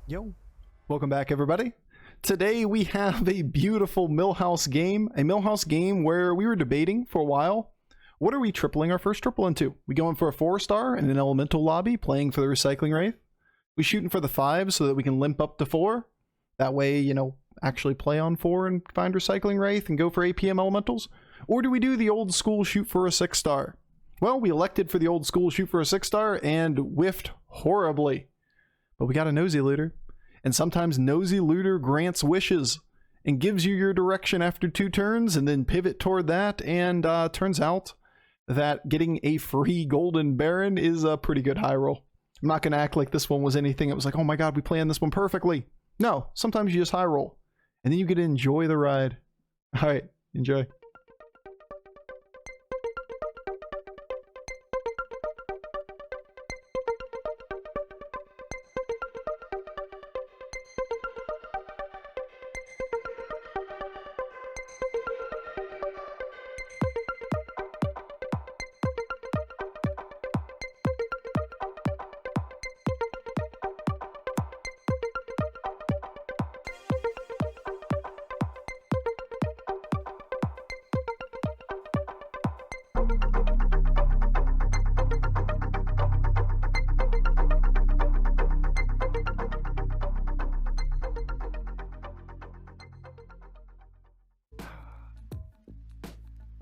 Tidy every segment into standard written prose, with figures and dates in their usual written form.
Yo, welcome back everybody. Today we have a beautiful Millhouse game, where we were debating for a while, what are we tripling our first triple into? We going for a 4-star in an elemental lobby, playing for the Recycling Wraith? We shooting for the 5 so that we can limp up to 4? That way, you know, actually play on 4 and find Recycling Wraith and go for APM elementals? Or do we do the old school shoot for a 6-star? Well, we elected for the old school shoot for a 6-star and whiffed horribly. But we got a Nosy Looter, and sometimes Nosy Looter grants wishes and gives you your direction after 2 turns and then pivot toward that, and turns out that getting a free Golden Baron is a pretty good high roll. I'm not going to act like this one was anything. It was like, oh my god, we planned this one perfectly. No, sometimes you just high roll, and then you get to enjoy the ride. Alright, enjoy.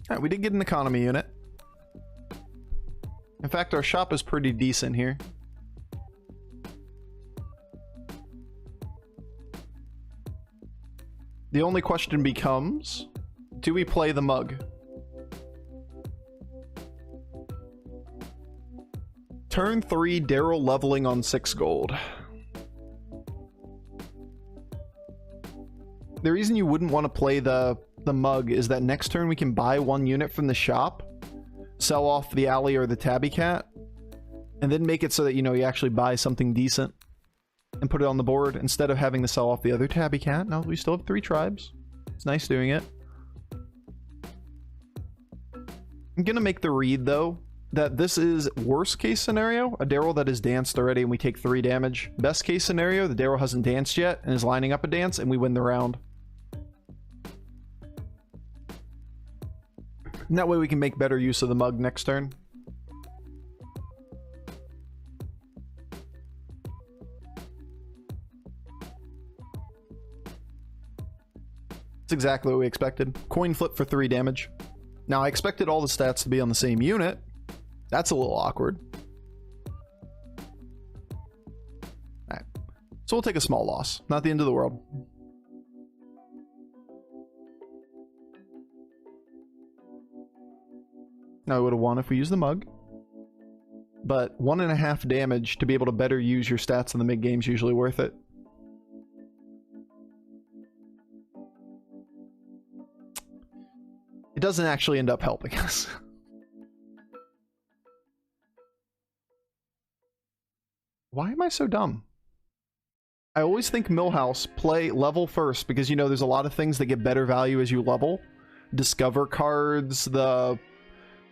Alright, we did get an economy unit. In fact, our shop is pretty decent here. The only question becomes, do we play the mug? Turn 3, Daryl leveling on 6 gold. The reason you wouldn't want to play the mug is that next turn we can buy 1 unit from the shop, sell off the alley or the tabby cat, and then make it so that, you know, you actually buy something decent and put it on the board instead of having to sell off the other tabby cat. No, we still have 3 tribes. It's nice doing it. I'm gonna make the read though that this is worst case scenario, a Daryl that is danced already and we take 3 damage. Best case scenario, the Daryl hasn't danced yet and is lining up a dance and we win the round. And that way we can make better use of the mug next turn. It's exactly what we expected. Coin flip for 3 damage. Now I expected all the stats to be on the same unit. That's a little awkward. Alright. So we'll take a small loss. Not the end of the world. Now I would have won if we used the mug, but 1.5 damage to be able to better use your stats in the mid game is usually worth it. It doesn't actually end up helping us. Why am I so dumb? I always think Millhouse play level first because, you know, there's a lot of things that get better value as you level. Discover cards, the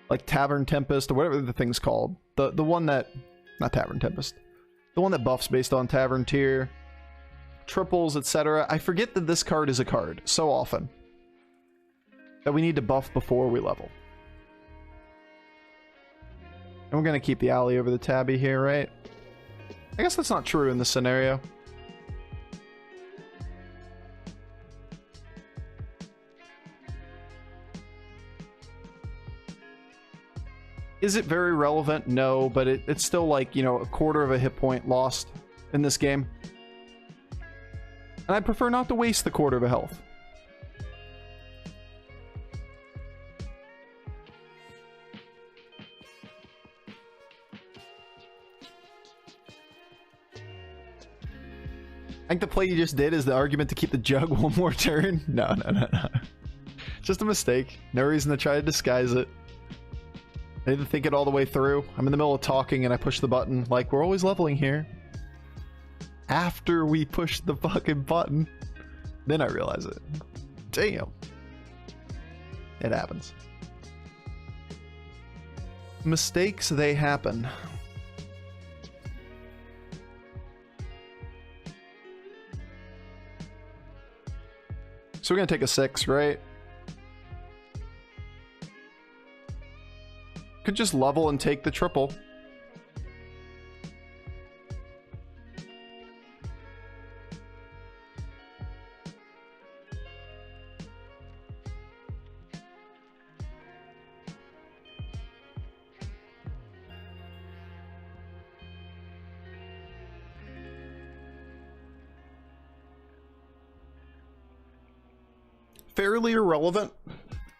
like Tavern Tempest or whatever the thing's called. The one that, not Tavern Tempest, the one that buffs based on Tavern tier, triples, etc. I forget that this card is a card so often that we need to buff before we level. And we're gonna keep the alley over the tabby here, right? I guess that's not true in this scenario. Is it very relevant? No, but it's still like, you know, a quarter of a hit point lost in this game. And I prefer not to waste the quarter of a health. I think the play you just did is the argument to keep the jug 1 more turn. No. Just a mistake. No reason to try to disguise it. I didn't think it all the way through. I'm in the middle of talking and I push the button like we're always leveling here. After we push the fucking button, then I realize it. Damn. It happens. Mistakes, they happen. So we're gonna take a 6, right? Could just level and take the triple. Fairly irrelevant.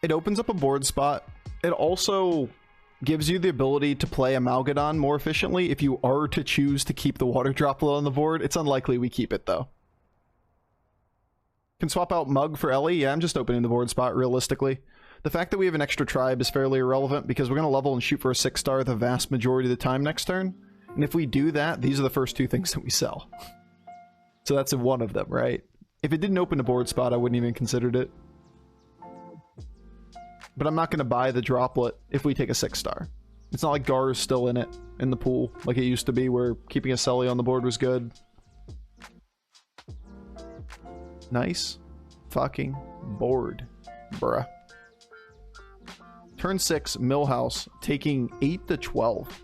It opens up a board spot. It also gives you the ability to play Amalgadon more efficiently if you are to choose to keep the water droplet on the board. It's unlikely we keep it though. Can swap out Mug for Ellie. Yeah, I'm just opening the board spot realistically. The fact that we have an extra tribe is fairly irrelevant because we're going to level and shoot for a 6-star the vast majority of the time next turn. And if we do that, these are the first 2 things that we sell. So that's one of them, right? If it didn't open a board spot, I wouldn't even considered it. But I'm not going to buy the droplet if we take a 6-star. It's not like Gar's still in it, in the pool, like it used to be, where keeping a Selly on the board was good. Nice fucking board, bruh. Turn 6, Millhouse, taking 8 to 12.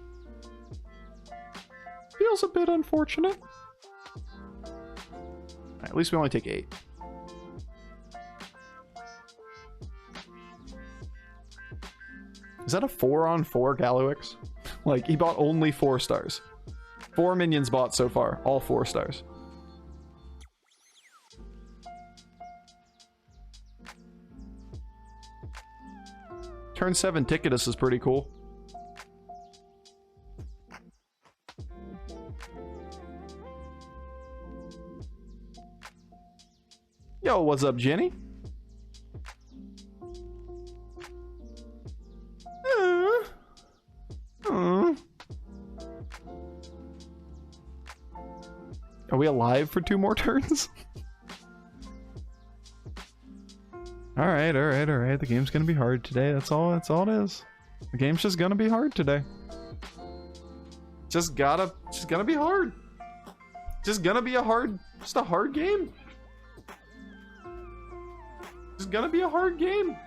Feels a bit unfortunate. Right, at least we only take 8. Is that a 4-on-4 Galluix? Like, he bought only 4 stars. 4 minions bought so far, all 4 stars. Turn 7 Ticketus is pretty cool. Yo, what's up, Jenny? Are we alive for 2 more turns? Alright. The game's gonna be hard today. That's all it is. The game's just gonna be hard today. Just gonna be hard. Just a hard game. Just gonna be a hard game.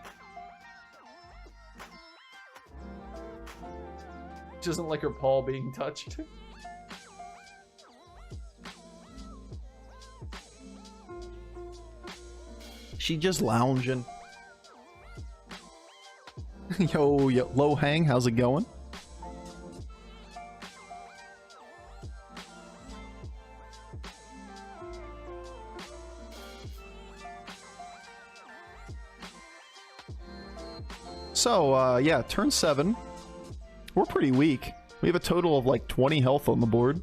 She doesn't like her paw being touched. She just lounging. Yo, Low Hang, how's it going? So, yeah, turn 7. We're pretty weak. We have a total of like 20 health on the board.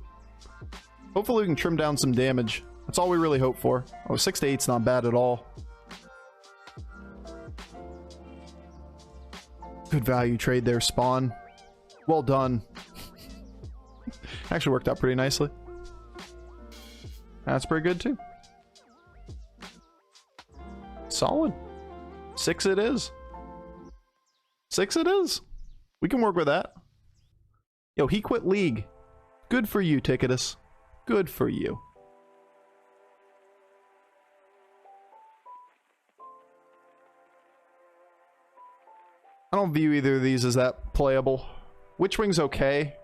Hopefully we can trim down some damage. That's all we really hope for. Oh, 6 to 8's not bad at all. Good value trade there, Spawn. Well done. Actually worked out pretty nicely. That's pretty good too. Solid. 6 it is. 6 it is. We can work with that. Yo, he quit League. Good for you, Ticketus. Good for you. I don't view either of these as that playable. Witchwing's okay.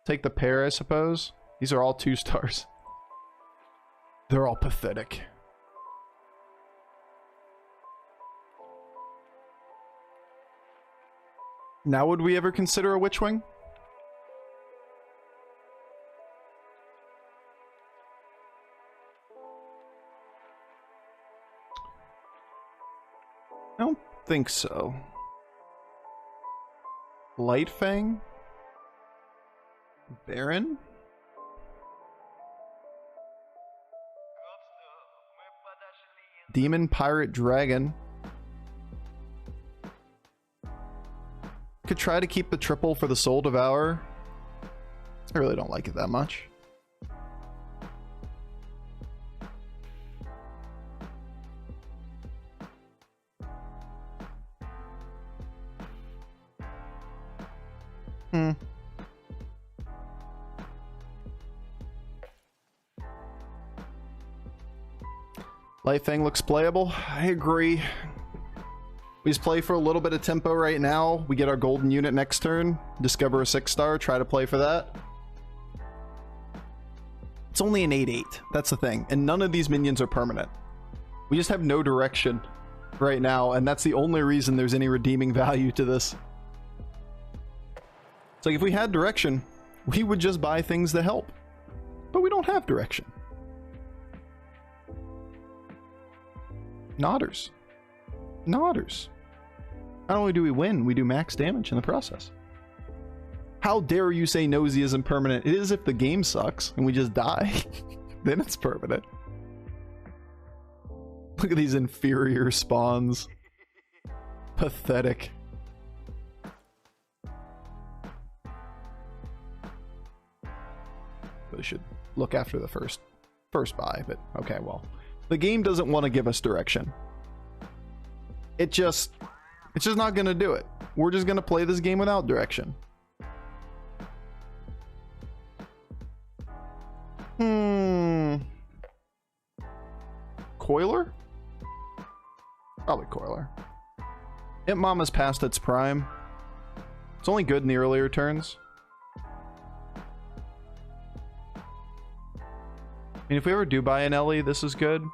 Take the pair, I suppose. These are all 2 stars. They're all pathetic. Now would we ever consider a Witchwing? I don't think so. Lightfang? Baron? Demon, Pirate, Dragon. Could try to keep the triple for the Soul Devourer. I really don't like it that much. Light Fang looks playable. I agree. We just play for a little bit of tempo right now. We get our golden unit next turn. Discover a 6-star. Try to play for that. It's only an 8/8. That's the thing. And none of these minions are permanent. We just have no direction right now. And that's the only reason there's any redeeming value to this. It's like if we had direction, we would just buy things that help. But we don't have direction. Nodders. Nodders. Not only do we win, we do max damage in the process. How dare you say Nosy isn't permanent? It is if the game sucks and we just die. Then it's permanent. Look at these inferior spawns. Pathetic. Really should look after the first buy, but okay, well. The game doesn't want to give us direction. It's just not going to do it. We're just going to play this game without direction. Coiler? Probably Coiler. Imp Mama's past its prime. It's only good in the earlier turns. I mean, if we ever do buy an Ellie, this is good.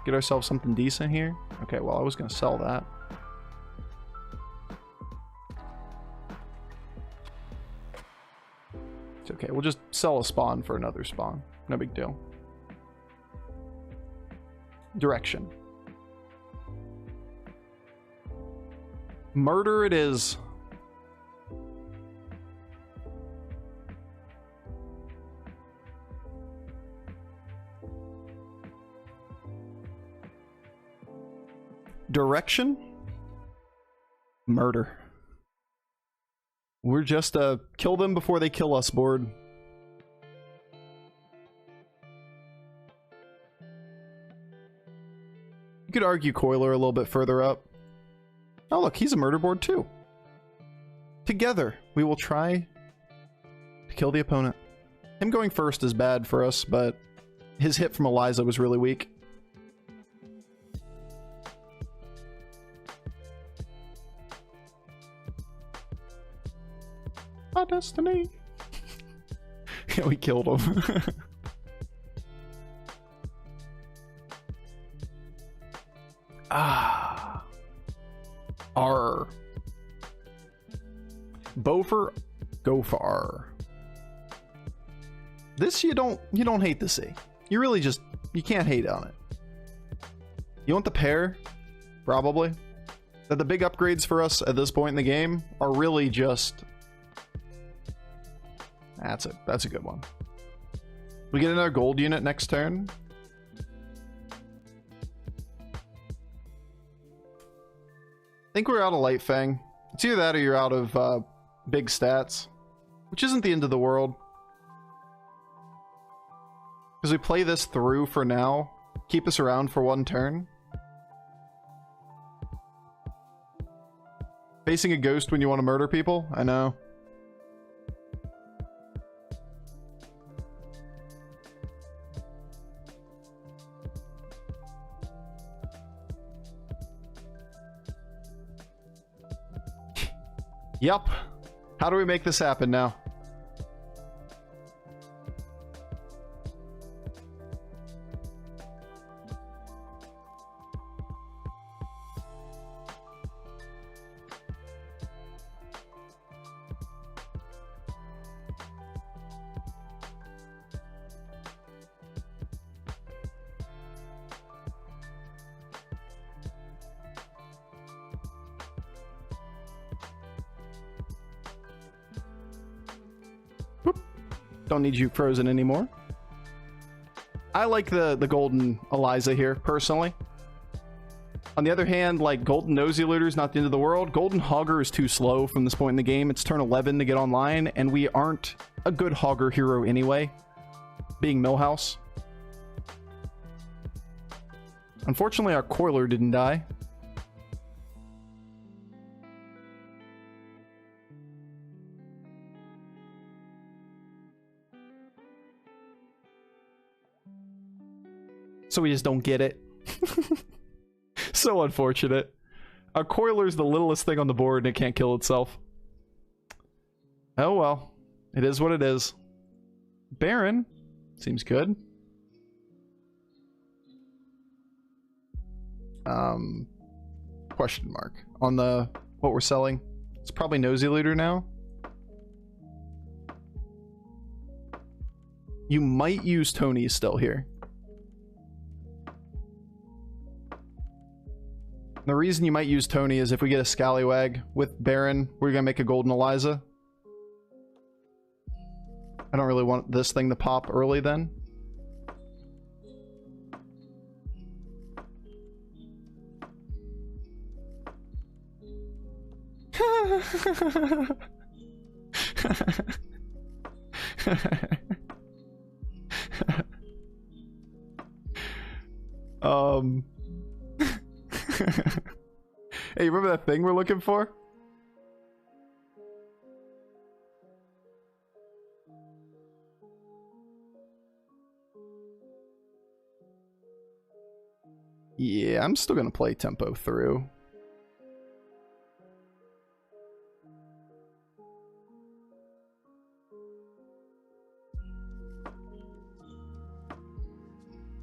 Get ourselves something decent here. Okay, well, I was going to sell that. It's okay. We'll just sell a spawn for another spawn. No big deal. Direction. Murder it is. Direction? Murder. We're just a kill them before they kill us board. You could argue Coiler a little bit further up. Oh look, he's a murder board too. Together, we will try to kill the opponent. Him going first is bad for us, but his hit from Eliza was really weak. Our destiny. Yeah, we killed him. R. Bofur, go for R. This you don't hate to see. You really just, you can't hate on it. You want the pair? Probably. That the big upgrades for us at this point in the game are really just... That's a good one. We get another gold unit next turn. I think we're out of Light Fang. It's either that or you're out of big stats, which isn't the end of the world. Because we play this through for now, keep us around for one turn. Facing a ghost when you want to murder people? I know. Yup. How do we make this happen now? Don't need you frozen anymore. I like the golden Eliza here, personally. On the other hand, like, golden Nosy Looter is not the end of the world. Golden Hogger is too slow from this point in the game. It's turn 11 to get online, and we aren't a good Hogger hero anyway, being Millhouse. Unfortunately, our Coiler didn't die. So we just don't get it. So unfortunate. A Coiler's the littlest thing on the board and it can't kill itself. Oh well. It is what it is. Baron. Seems good. Question mark. On the what we're selling. It's probably Nosy Looter now. You might use Tony still here. The reason you might use Tony is if we get a Scallywag with Baron, we're gonna make a Golden Eliza. I don't really want this thing to pop early then. Hey, remember that thing we're looking for? Yeah, I'm still gonna play tempo through.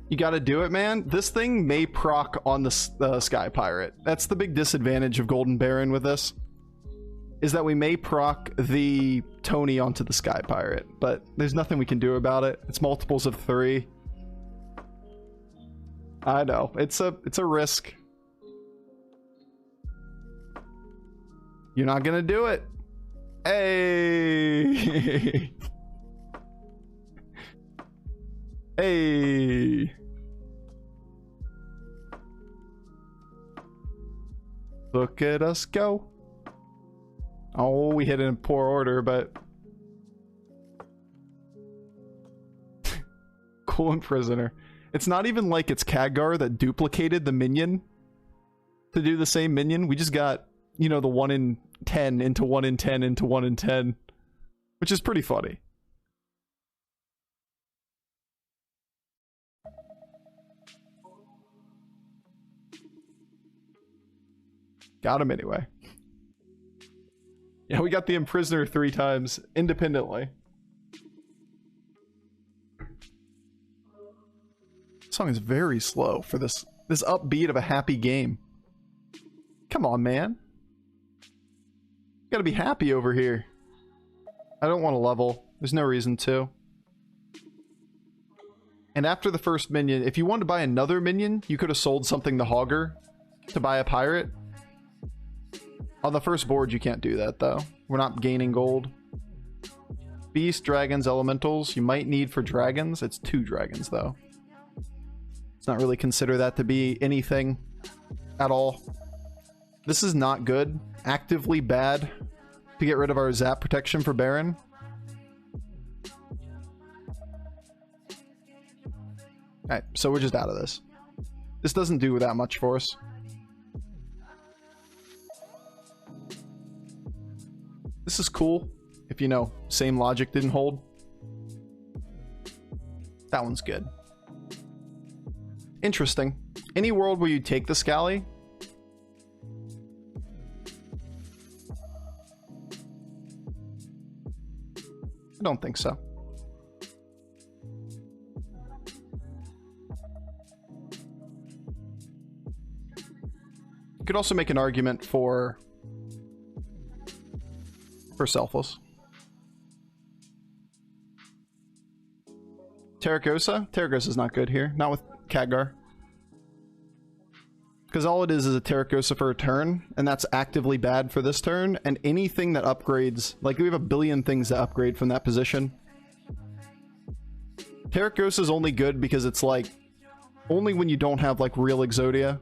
You gotta do it, man. This thing may proc on the Sky Pirate. That's the big disadvantage of Golden Baron with this. Is that we may proc the Tony onto the Sky Pirate, but there's nothing we can do about it. It's multiples of 3. I know. It's a risk. You're not gonna do it. Hey. Hey. Look at us go. Oh, we hit it in poor order, but... Cool Imprisoner. It's not even like it's Khadgar that duplicated the minion to do the same minion. We just got, you know, the 1 in 10 into 1 in 10 into 1 in 10. Which is pretty funny. Got him anyway. Yeah, we got the Imprisoner 3 times independently. This song is very slow for this upbeat of a happy game. Come on, man. Gotta be happy over here. I don't want to level. There's no reason to. And after the first minion, if you wanted to buy another minion, you could have sold something to Hogger to buy a pirate. On the first board, you can't do that, though. We're not gaining gold. Beast, dragons, elementals. You might need for dragons. It's 2 dragons, though. Let's not really consider that to be anything at all. This is not good. Actively bad to get rid of our zap protection for Baron. Alright, so we're just out of this. This doesn't do that much for us. This is cool, if you know, same logic didn't hold. That one's good. Interesting. Any world where you take the Scally? I don't think so. You could also make an argument for Selfless. Terracosa? Terracosa's not good here. Not with Khadgar. Because all it is a Terracosa for a turn, and that's actively bad for this turn, and anything that upgrades... Like, we have a billion things to upgrade from that position. Terracosa's only good because it's, like, only when you don't have, like, real Exodia.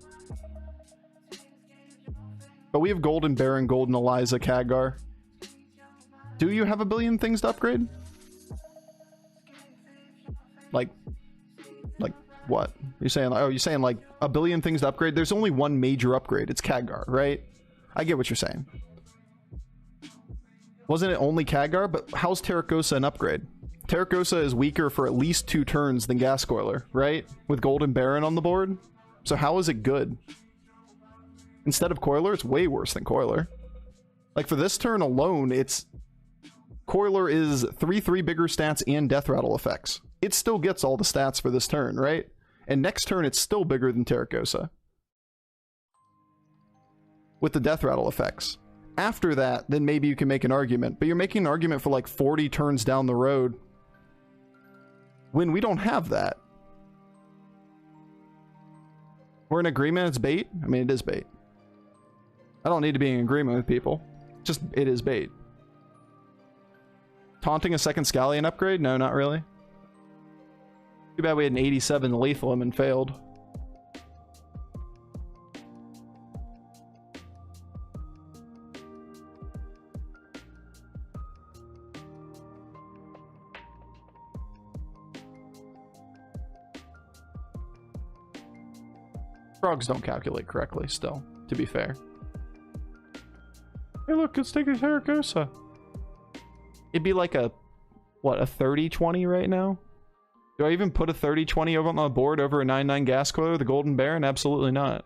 But we have Golden Baron, Golden Eliza, Khadgar. Do you have a billion things to upgrade? Like what? You're saying, oh, you're saying like a billion things to upgrade? There's only one major upgrade. It's Khadgar, right? I get what you're saying. Wasn't it only Khadgar? But how's Terracosa an upgrade? Terracosa is weaker for at least 2 turns than Gascoiler, right? With Golden Baron on the board. So how is it good? Instead of Coiler, it's way worse than Coiler. Like for this turn alone, it's... Coiler is 3/3 bigger stats and Death Rattle effects. It still gets all the stats for this turn, right? And next turn, it's still bigger than Terracosa. With the Death Rattle effects. After that, then maybe you can make an argument. But you're making an argument for like 40 turns down the road. When we don't have that. We're in agreement it's bait? I mean, it is bait. I don't need to be in agreement with people. Just, it is bait. Taunting a second Scallion upgrade? No, not really. Too bad we had an 87 lethal him and failed. Frogs don't calculate correctly still, to be fair. Hey look, it's taking Terracosa. It'd be like a, what, a 30-20 right now? Do I even put a 30-20 over on the board over a 9/9 Gascoiler, the Golden Baron? Absolutely not.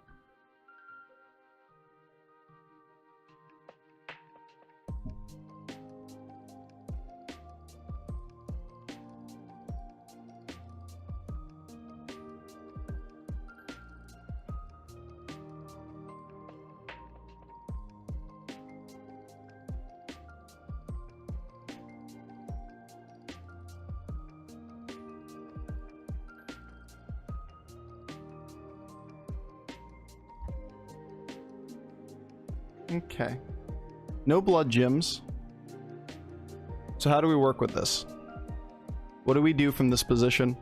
Okay. No blood gems. So how do we work with this? What do we do from this position?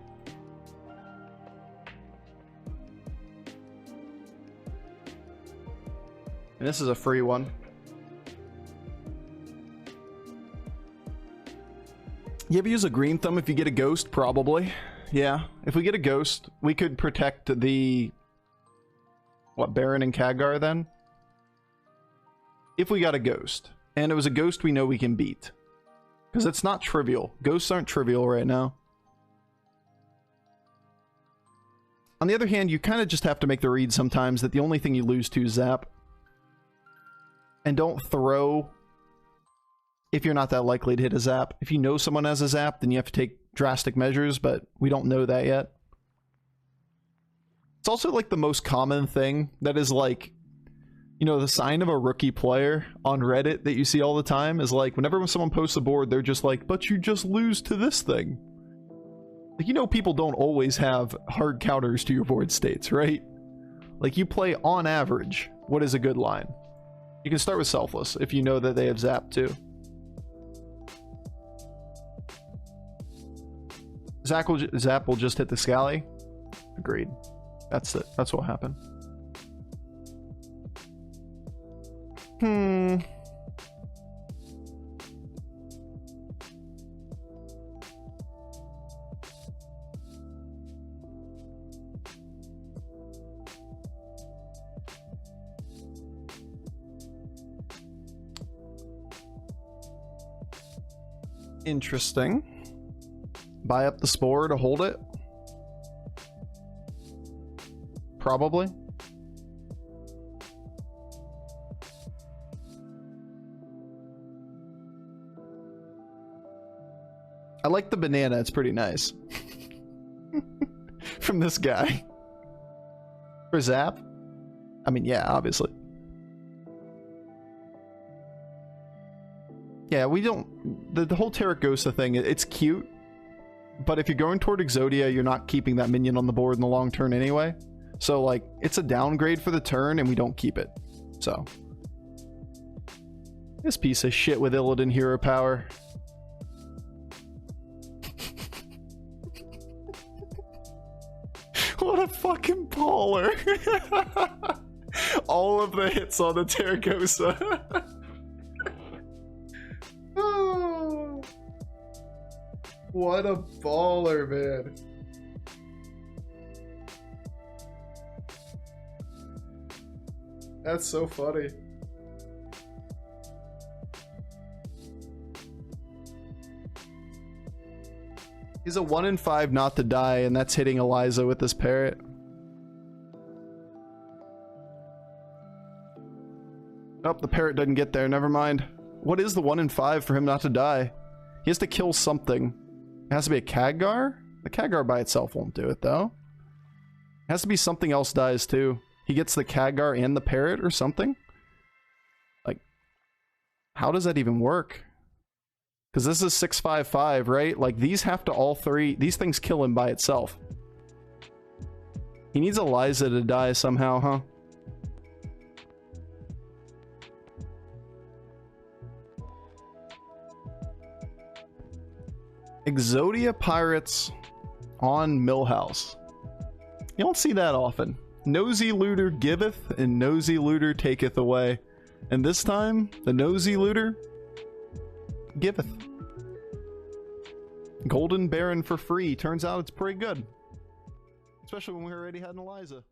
And this is a free one. You ever use a green thumb if you get a ghost? Probably. Yeah. If we get a ghost, we could protect the... what, Baron and Khadgar then? If we got a ghost. And it was a ghost we know we can beat. Because it's not trivial. Ghosts aren't trivial right now. On the other hand, you kind of just have to make the read sometimes that the only thing you lose to is Zap. And don't throw if you're not that likely to hit a Zap. If you know someone has a Zap, then you have to take drastic measures, but we don't know that yet. It's also like the most common thing that is like, you know, the sign of a rookie player on Reddit that you see all the time is like, whenever someone posts a board, they're just like, but you just lose to this thing. Like, you know, people don't always have hard counters to your board states, right? Like, you play on average, what is a good line? You can start with Selfless if you know that they have Zap too. Zap will just hit the Scally. Agreed. That's it. That's what happened. Interesting. Buy up the Spore to hold it? Probably. I like the banana, it's pretty nice. From this guy. For Zap? I mean, yeah, obviously. Yeah, we don't... The whole Terracosa thing, it's cute. But if you're going toward Exodia, you're not keeping that minion on the board in the long turn anyway. So, like, it's a downgrade for the turn, and we don't keep it. So. This piece of shit with Illidan hero power. What a fucking baller. All of the hits on the Terracosa. Oh, what a baller, man. That's so funny. He's a 1 in 5 not to die, and that's hitting Eliza with this parrot. Oh, the parrot doesn't get there. Never mind. What is the 1 in 5 for him not to die? He has to kill something. It has to be a Khadgar? The Khadgar by itself won't do it, though. It has to be something else dies, too. He gets the Khadgar and the parrot or something? Like, how does that even work? Because this is 655, right? Like, these have to all three... These things kill him by itself. He needs Eliza to die somehow, huh? Exodia Pirates on Millhouse. You don't see that often. Nosy Looter giveth and Nosy Looter taketh away. And this time, the Nosy Looter giveth. Golden Baron for free. Turns out it's pretty good. Especially when we already had an Eliza.